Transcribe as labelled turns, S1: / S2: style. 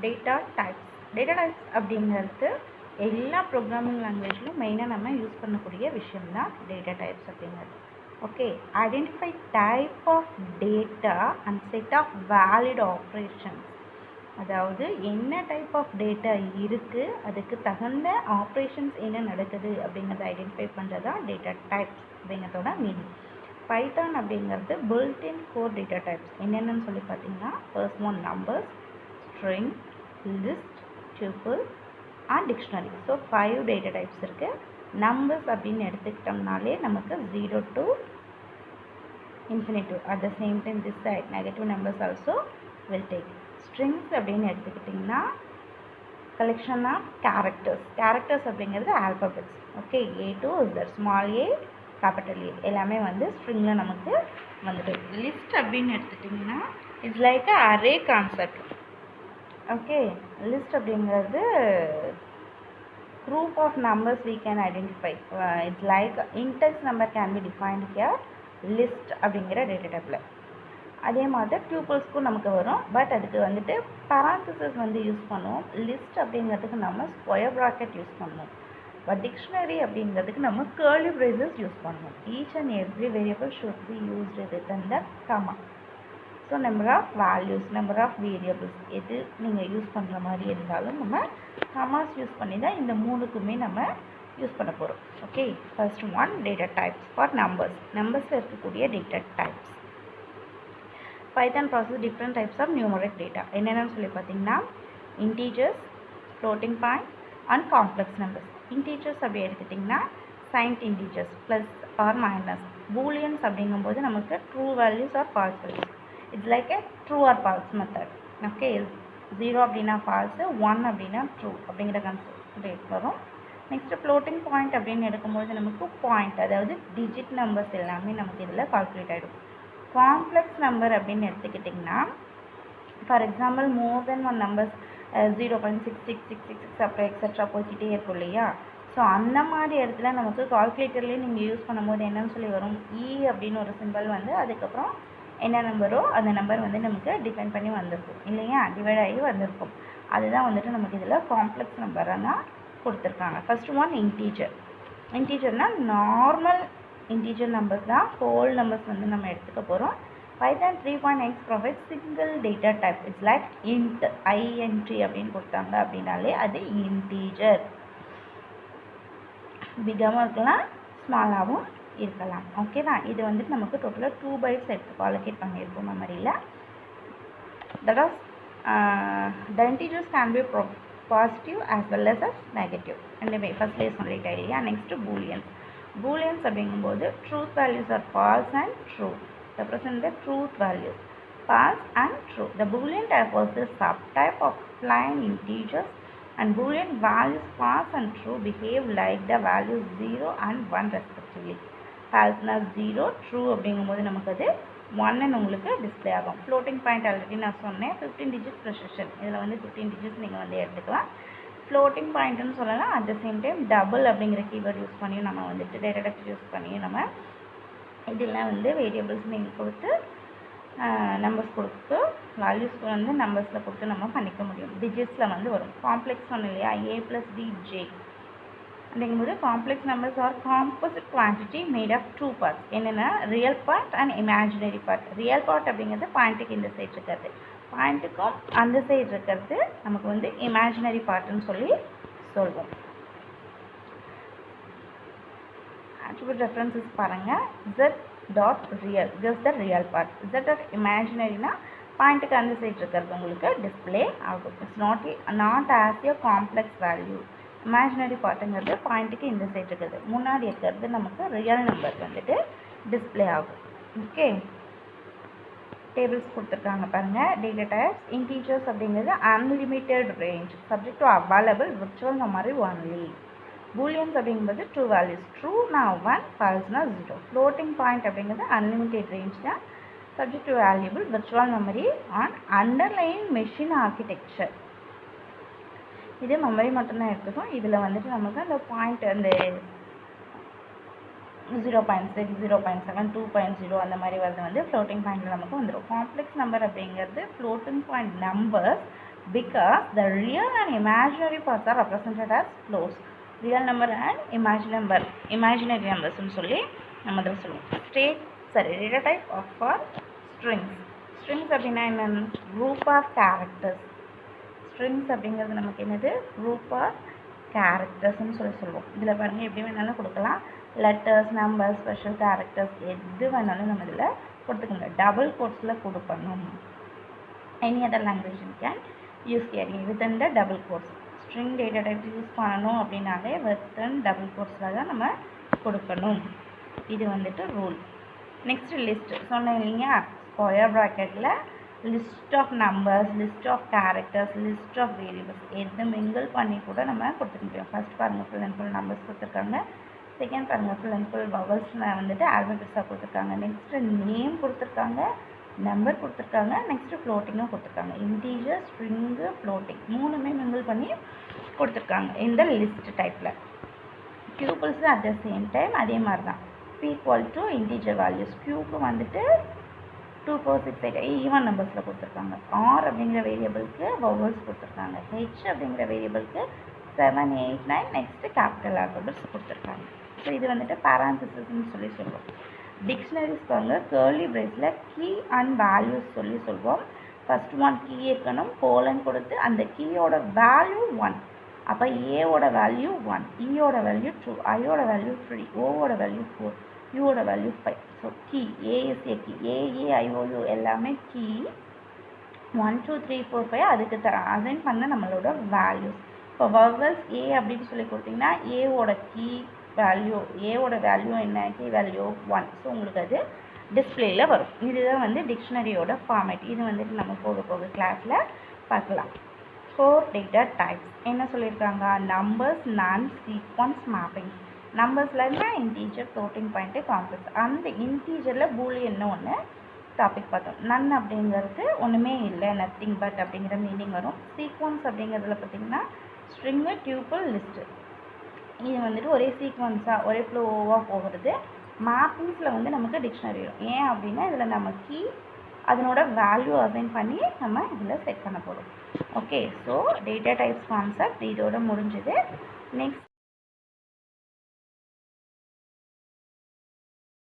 S1: Data types. Data types அப்படிங்கிறது எல்லா programming லாங்குவேஜ்லையும் மெயினாக நம்ம யூஸ் பண்ணக்கூடிய விஷயம் தான் டேட்டா டைப்ஸ் அப்படிங்கிறது. Okay, identify type of data and set of valid operations. அதாவது என்ன டைப் ஆஃப் டேட்டா இருக்குது, அதுக்கு தகுந்த ஆப்ரேஷன்ஸ் என்ன நடக்குது அப்படிங்கிறத ஐடென்டிஃபை பண்ணுறது தான் டேட்டா டைப்ஸ் அப்படிங்கிறதோட மீனிங். பைத்தான் அப்படிங்கிறது பில்ட்-இன் கோர் டேட்டா டைப்ஸ் என்னென்னு சொல்லி பார்த்தீங்கன்னா, first one numbers, string, list, tuple and dictionary. So 5 data types இருக்குது. நம்பர்ஸ் அப்படின்னு எடுத்துக்கிட்டோம்னாலே நமக்கு 0 to infinity. At the same time this side negative numbers also will take. Strings அப்படின்னு எடுத்துக்கிட்டிங்கன்னா collection of characters. Characters அப்படிங்கிறது alphabets. Okay, A to Z, small a capital A எல்லாமே வந்து ஸ்ட்ரிங்கில் நமக்கு வந்துட்டு. லிஸ்ட் அப்படின்னு எடுத்துக்கிட்டிங்கன்னா it's like a array concept. Okay, list அப்படிங்கிறது group of numbers we can identify. It's like index number can be defined here list அப்படிங்கிற data டைப்பில். அதே மாதிரி டியூபிள்ஸ்க்கும் நமக்கு வரும், பட் அதுக்கு வந்துட்டு parenthesis வந்து யூஸ் பண்ணுவோம். லிஸ்ட் அப்படிங்கிறதுக்கு நம்ம ஸ்கொயர் ப்ராக்கெட் யூஸ் பண்ணுவோம். பட் டிக்ஷனரி அப்படிங்கிறதுக்கு நம்ம curly braces யூஸ் பண்ணுவோம். Each and every variable should be used within the comma. So number of values, number of variables எது நீங்கள் யூஸ் பண்ணுற மாதிரி இருந்தாலும் நம்ம கமாஸ் யூஸ் பண்ணி தான் இந்த மூணுக்குமே நம்ம யூஸ் பண்ண போகிறோம். Okay, first one data types for numbers. நம்பர்ஸில் இருக்கக்கூடிய data types. Python process different types of numeric data என்னென்னு சொல்லி பார்த்தீங்கன்னா, integers, floating point and complex numbers. Integers அப்படி எடுத்துட்டிங்கன்னா signed integers plus or minus. Booleans அப்படிங்கும்போது நமக்கு true values or false values. It's like a true or false method. Okay, 0 அப்படின்னா falls, 1 அப்படின்னா true அப்படிங்கிற கான்செப்ட் வரும். நெக்ஸ்ட்டு ஃப்ளோட்டிங் பாயிண்ட் அப்படின்னு எடுக்கும்போது நமக்கு பாயிண்ட், அதாவது டிஜிட் நம்பர்ஸ் எல்லாமே நமக்கு இதில் கால்குலேட் ஆகிடும். காம்ப்ளெக்ஸ் நம்பர் அப்படின்னு எடுத்துக்கிட்டிங்கன்னா, for example more then one numbers 0.6666 அப்புறம் எக்ஸட்ரா போய்கிட்டே இருக்கும் இல்லையா. ஸோ அந்த மாதிரி இடத்துல நமக்கு கால்குலேட்டர்லேயே நீங்கள் யூஸ் பண்ணும்போது என்னன்னு சொல்லி வரும், அப்படின்னு ஒரு சிம்பிள் வந்து அதுக்கப்புறம் என்ன நம்பரோ அந்த நம்பர் வந்து நமக்கு டிஃபைன் பண்ணி வந்திருக்கும் இல்லையா, டிவைட் ஆகி வந்திருக்கும். அதுதான் வந்துட்டு நமக்கு இதில் காம்ப்ளெக்ஸ் நம்பராக கொடுத்துருக்காங்க. First one integer. இன்டீஜர்னால் நார்மல் இன்டீஜர் நம்பர்ஸ் தான், ஹோல் நம்பர்ஸ் வந்து நம்ம எடுத்துக்க போகிறோம். Python 3.x provides single data type. It's like int, int அப்படின்னு கொடுத்தாங்க அப்படின்னாலே அது இன்டீஜர். பிகாகவும் இருக்கலாம், ஸ்மாலாகவும் இருக்கலாம். ஓகேவா, இது வந்துட்டு நமக்கு டோட்டலாக 2 bytes எடுத்து அலோகேட் பண்ணியிருக்கோம் மெமரியில். That as the integers can be positive as well as negative. anyway ஃபர்ஸ்ட்லேயே சொல்லிட்டேன் இல்லையா. Next Booleans. பூலியன்ஸ் அப்படிங்கும்போது truth values or falls and true. represent the truth values, false and true. The boolean type was the subtype of plain integers, and boolean values false and true behave like the values 0 and 1 respectively. false na 0, true அப்படிங்கும்போது நமக்கு அது 1 ன்னு உங்களுக்கு display ஆகும். Floating point already நான் சொன்னேன், 15 digits precision. இதில் வந்து 15 digits நீங்கள் வந்து எடுத்துக்கலாம். ஃப்ளோட்டிங் பாயிண்ட்னு சொல்லலாம். At the same time double அப்படிங்கிற கீவேர்ட் யூஸ் பண்ணி நம்ம வந்துட்டு டேட்டா டைப்ஸ் யூஸ் பண்ணி நம்ம இதெல்லாம் வந்து வேரியபிள்ஸ் நீங்கள் கொடுத்து நம்பர்ஸ் கொடுத்து வேல்யூஸ் வந்து நம்பர்ஸில் கொடுத்து நம்ம பண்ணிக்க முடியும். டிஜிட்ஸில் வந்து வரும். காம்ப்ளெக்ஸ் சொன்னோம் இல்லையா, A + D J அப்படிங்கும்போது complex numbers are composite quantity made of 2 parts. என்னென்னா real part and imaginary part. Real part அப்படிங்கிறது பாயிண்ட்டுக்கு இந்த சைடு இருக்கிறது, பாயிண்ட்டுக்கும் அந்த சைடு இருக்கிறது நமக்கு வந்து இமேஜினரி பார்ட்டுன்னு சொல்லி சொல்வோம். attribute references பாருங்க. z.real, just the real part. z.imaginary-னா பாயிண்ட்டுக்கு அந்த சைடு இருக்கிறது உங்களுக்கு டிஸ்பிளே ஆகும். It's not as a complex value. Imaginary பார்ட்டுங்கிறது பாயிண்ட்டுக்கு இந்த சைடு இருக்கிறது, முன்னாடி இருக்கிறது நமக்கு ரியல் நம்பர் வந்துட்டு டிஸ்பிளே ஆகும். ஓகே, டேபிள்ஸ் கொடுத்துருக்காங்க பாருங்கள். Data types. இன்டீஜர்ஸ் அப்படிங்கிறது unlimited range, subject to available virtual memory only. Booleans அப்படிங்கும்போது ட்ரூ வேல்யூஸ், ட்ரூனா 1, ஃபால்ஸ்னா 0. ஃப்ளோட்டிங் பாயிண்ட் அப்படிங்கிறது அன்லிமிட்டெட் ரேஞ்ச் தான், subject to valuable virtual memory on underline machine architecture. இது மெமரி மட்டும்தான் எடுத்துக்கும். இதில் வந்துட்டு நமக்கு அந்த பாயிண்ட் அந்த 0.6, 0.7, 2.0 அந்த மாதிரி வரது வந்து ஃப்ளோட்டிங் பாயிண்டில் நமக்கு வந்துடும். காம்ப்ளெக்ஸ் நம்பர் அப்படிங்கிறது floating point numbers because the real and imaginary parts are represented as flows. Real number and imaginary numbers னு சொல்லி நம்ம இதில் சொல்லுவோம். data type of for strings. strings அப்படின்னா என்ன? group of characters. strings அப்படிங்கிறது நமக்கு என்னது? group of characters னு சொல்லுவோம். இதில் பாருங்க எப்படி வேணாலும் கொடுக்கலாம். letters, numbers, special characters எது வேணாலும் நம்ம இதில் கொடுத்துக்கோங்க. டபுள் கோட்ஸில் கொடுக்கணும். any other language you can use here within the double quotes. string data type use பண்ணணும் அப்படின்னாலே within double quotesல தான் நம்ம கொடுக்கணும். இது வந்துட்டு ரூல். நெக்ஸ்ட் லிஸ்ட் சொன்னேன் இல்லையா, ஸ்கொயர் ப்ராக்கெட்டில் list of numbers, list of characters, list of variables எது மிங்கிள் பண்ணி கூட நம்ம கொடுத்துக்க முடியும். ஃபர்ஸ்ட் பாருங்கள் ஃபுல் அண்ட் ஃபுல் நம்பர்ஸ் கொடுத்துருக்காங்க. செகண்ட் பாருங்கள் ஃபுல் அண்ட் ஃபுல் வவல்ஸில் வந்துட்டு ஆல்பபெட்ஸாக கொடுத்துருக்காங்க. நெக்ஸ்ட்டு நேம் கொடுத்துருக்காங்க, நம்பர் கொடுத்துருக்காங்க, நெக்ஸ்ட்டு ஃப்ளோட்டிங்கும் கொடுத்துருக்காங்க. இன்டீஜர், ஸ்ட்ரிங்கு, ஃப்ளோட்டிங் மூணுமே மிங்கிள் பண்ணி கொடுத்துருக்காங்க இந்த லிஸ்ட் டைப்பில். Tuples at the same time அதே மாதிரி தான். p equal to integer values. க்யூக்கு வந்துட்டு 2 4 6 8 ஈவன் நம்பர்ஸில் கொடுத்துருக்காங்க. r அப்படிங்கிற வேரியபிளுக்கு வவல்ஸ் கொடுத்துருக்காங்க. h அப்படிங்கிற வேரியபிளுக்கு 7 8 9 நெக்ஸ்ட்டு கேபிட்டல் ஆல்பபெட்ஸ் கொடுத்துருக்காங்க. ஸோ இது வந்துட்டு பேரான்சிசிஸ்ன்னு சொல்லி சொல்லுவோம். டிக்ஷனரிஸ் பாருங்க, கேர்லி பிரேஸில் கீ அண்ட் வேல்யூஸ் சொல்லி சொல்வோம். ஃபர்ஸ்ட் ஒன் கீ இருக்கணும், கோலன் கொடுத்து அந்த கீயோட வேல்யூ 1. அப்போ ஏவோட வேல்யூ 1, ஈயோட வேல்யூ 2, ஐயோட வேல்யூ 3, ஓவோட வேல்யூ 4, யூவோட value 5. So key as a key A E I O U எல்லாமே கீ 1 2 3 4 5 அதுக்கு அசைன் பண்ண நம்மளோட வேல்யூஸ். இப்போ வவல்ஸ் ஏ அப்படின்னு சொல்லி கொடுத்தீங்கன்னா ஏவோட கீ வேல்யூ, ஏவோட வேல்யூ என்ன? Key value 1. ஸோ உங்களுக்கு அது டிஸ்பிளேயில் வரும். இதுதான் வந்து டிக்ஷனரியோட ஃபார்மேட். இது வந்துட்டு நம்ம போக போக கிளாஸில் பார்க்கலாம். 4 டேட்டா டைப்ஸ் என்ன சொல்லியிருக்காங்க? நம்பர்ஸ், நான், சீக்வன்ஸ், மேப்பிங். நம்பர்ஸில் இருந்தால் இன்டீஜர், ஃப்ளோட்டிங் பாயிண்ட்டு, காம்ப்ளெக்ஸ். அந்த இன்டீஜரில் பூலியன்னு ஒன்று டாபிக் பார்த்தோம். நன் அப்படிங்கிறது ஒன்றுமே இல்லை, நத்திங் பட் அப்படிங்கிற மீனிங் வரும். சீக்வன்ஸ் அப்படிங்கிறதுல பார்த்திங்கன்னா ஸ்ட்ரிங்கு, டியூப்பிள், லிஸ்ட்டு இது வந்துட்டு ஒரே சீக்வன்ஸாக ஒரே ஃப்ளோவாக போகிறது. மேப்பிங்ஸில் வந்து நமக்கு டிக்ஷனரி வரும். ஏன் அப்படின்னா இதில் நம்ம கீ அதனோட வேல்யூ அசைன் பண்ணி நம்ம இதில் செட் பண்ண போகிறோம். Okay, so data types concept இதோட முடிஞ்சது. நெக்ஸ்ட்